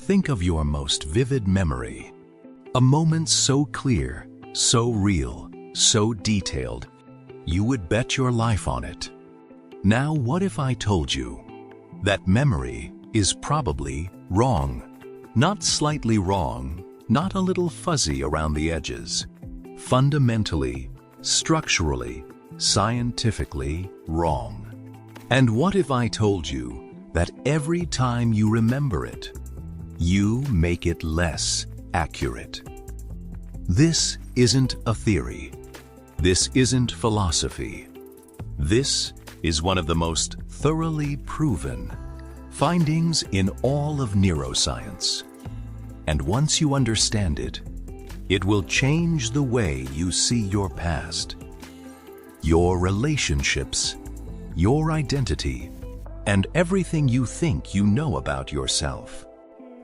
Think of your most vivid memory. A moment so clear, so real, so detailed, you would bet your life on it. Now, what if I told you that memory is probably wrong? Not slightly wrong, not a little fuzzy around the edges. Fundamentally, structurally, scientifically wrong. And what if I told you that every time you remember it, you make it less accurate? This isn't a theory. This isn't philosophy. This is one of the most thoroughly proven findings in all of neuroscience. And once you understand it, it will change the way you see your past, your relationships, your identity, and everything you think you know about yourself.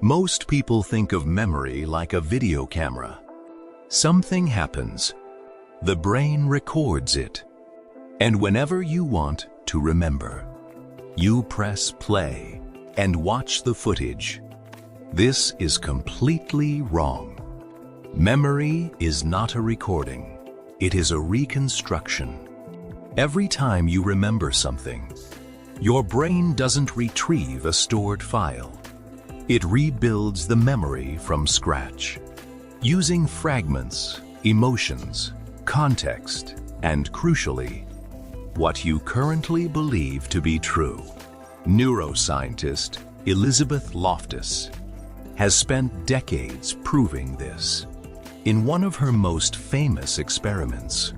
Most people think of memory like a video camera. Something happens, the brain records it, and whenever you want to remember, you press play and watch the footage. This is completely wrong. Memory is not a recording. It is a reconstruction. Every time you remember something, your brain doesn't retrieve a stored file. It rebuilds the memory from scratch, using fragments, emotions, context, and crucially, what you currently believe to be true. Neuroscientist Elizabeth Loftus has spent decades proving this. In one of her most famous experiments,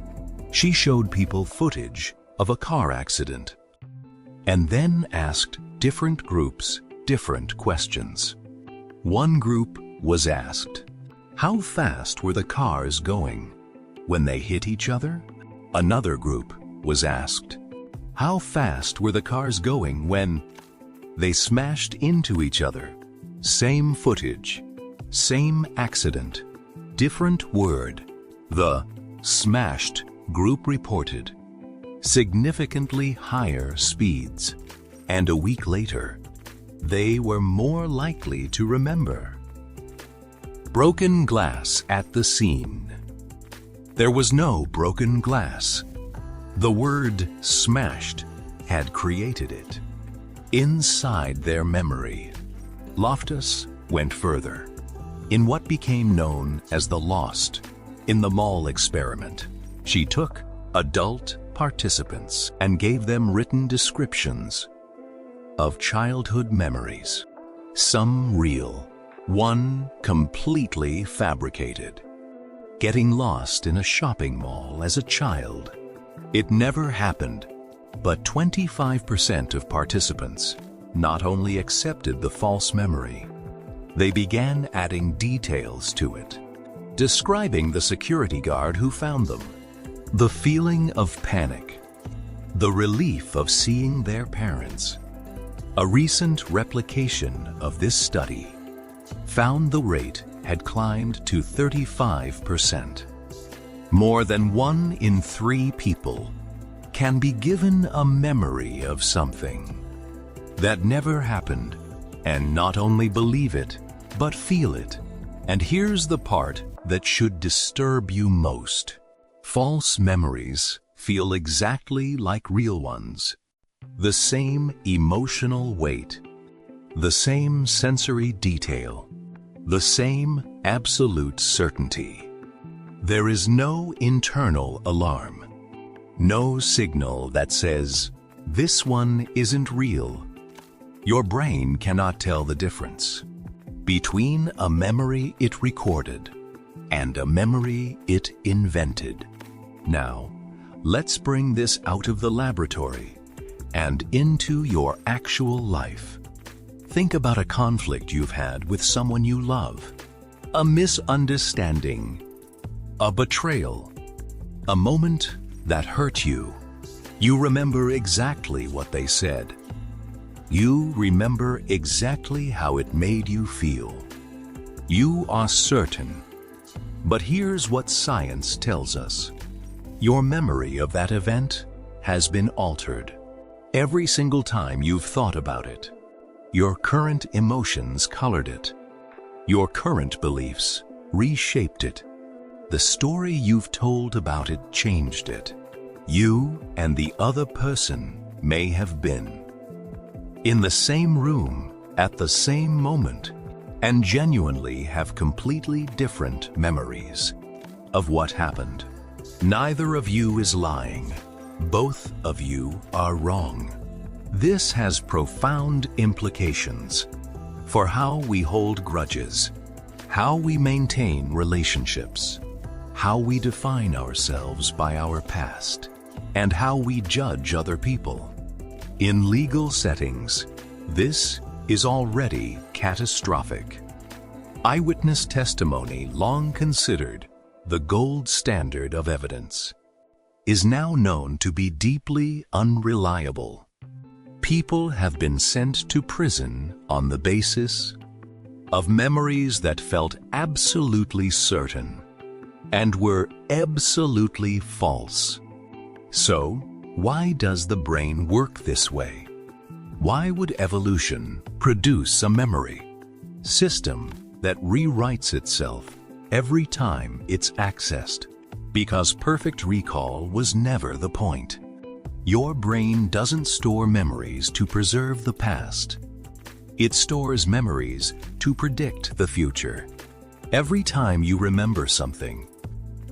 she showed people footage of a car accident and then asked different groups different questions. One group was asked, how fast were the cars going when they hit each other? Another group was asked, how fast were the cars going when they smashed into each other? Same footage, same accident, different word. The smashed group reported significantly higher speeds, and a week later, they were more likely to remember. Broken glass at the scene. There was no broken glass. The word smashed had created it. Inside their memory, Loftus went further. In what became known as the Lost in the Mall experiment, she took adult participants and gave them written descriptions of childhood memories, some real, one completely fabricated. Getting lost in a shopping mall as a child. It never happened, but 25% of participants not only accepted the false memory, they began adding details to it, describing the security guard who found them, the feeling of panic, the relief of seeing their parents. A recent replication of this study found the rate had climbed to 35%. More than 1 in 3 people can be given a memory of something that never happened, and not only believe it, but feel it. And here's the part that should disturb you most. False memories feel exactly like real ones. The same emotional weight, the same sensory detail, the same absolute certainty. There is no internal alarm, no signal that says, this one isn't real. Your brain cannot tell the difference between a memory it recorded and a memory it invented. Now, let's bring this out of the laboratory and into your actual life. Think about a conflict you've had with someone you love, a misunderstanding, a betrayal, a moment that hurt you. You remember exactly what they said. You remember exactly how it made you feel. You are certain. But here's what science tells us. Your memory of that event has been altered. Every single time you've thought about it, your current emotions colored it. Your current beliefs reshaped it. The story you've told about it changed it. You and the other person may have been in the same room at the same moment and genuinely have completely different memories of what happened. Neither of you is lying. Both of you are wrong. This has profound implications for how we hold grudges, how we maintain relationships, how we define ourselves by our past, and how we judge other people. In legal settings, this is already catastrophic. Eyewitness testimony, long considered the gold standard of evidence, is now known to be deeply unreliable. People have been sent to prison on the basis of memories that felt absolutely certain and were absolutely false. So, why does the brain work this way? Why would evolution produce a memory system that rewrites itself every time it's accessed? Because perfect recall was never the point. Your brain doesn't store memories to preserve the past. It stores memories to predict the future. Every time you remember something,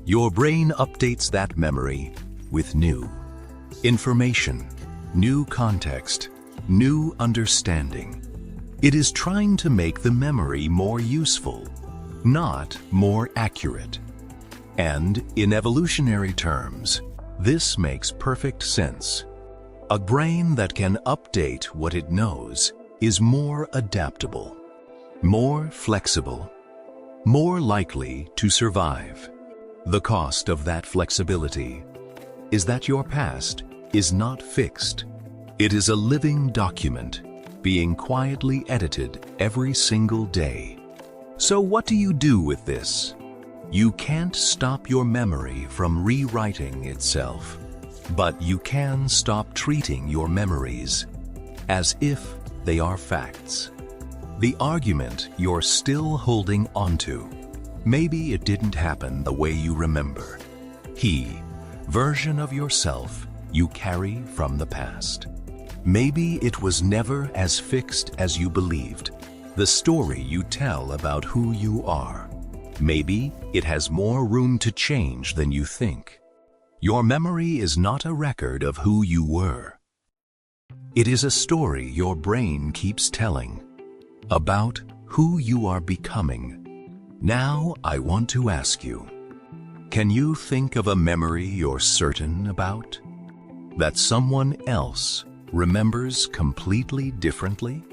your brain updates that memory with new information, new context, new understanding. It is trying to make the memory more useful, not more accurate. And in evolutionary terms, this makes perfect sense. A brain that can update what it knows is more adaptable, more flexible, more likely to survive. The cost of that flexibility is that your past is not fixed. It is a living document being quietly edited every single day. So what do you do with this? You can't stop your memory from rewriting itself, but you can stop treating your memories as if they are facts. The argument you're still holding onto, maybe it didn't happen the way you remember. Version of yourself you carry from the past. Maybe it was never as fixed as you believed. The story you tell about who you are. Maybe it has more room to change than you think. Your memory is not a record of who you were. It is a story your brain keeps telling about who you are becoming. Now I want to ask you, can you think of a memory you're certain about that someone else remembers completely differently?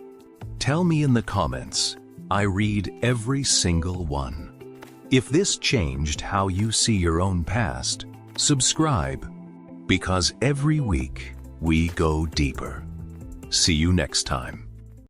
Tell me in the comments. I read every single one. If this changed how you see your own past, subscribe, because every week we go deeper. See you next time.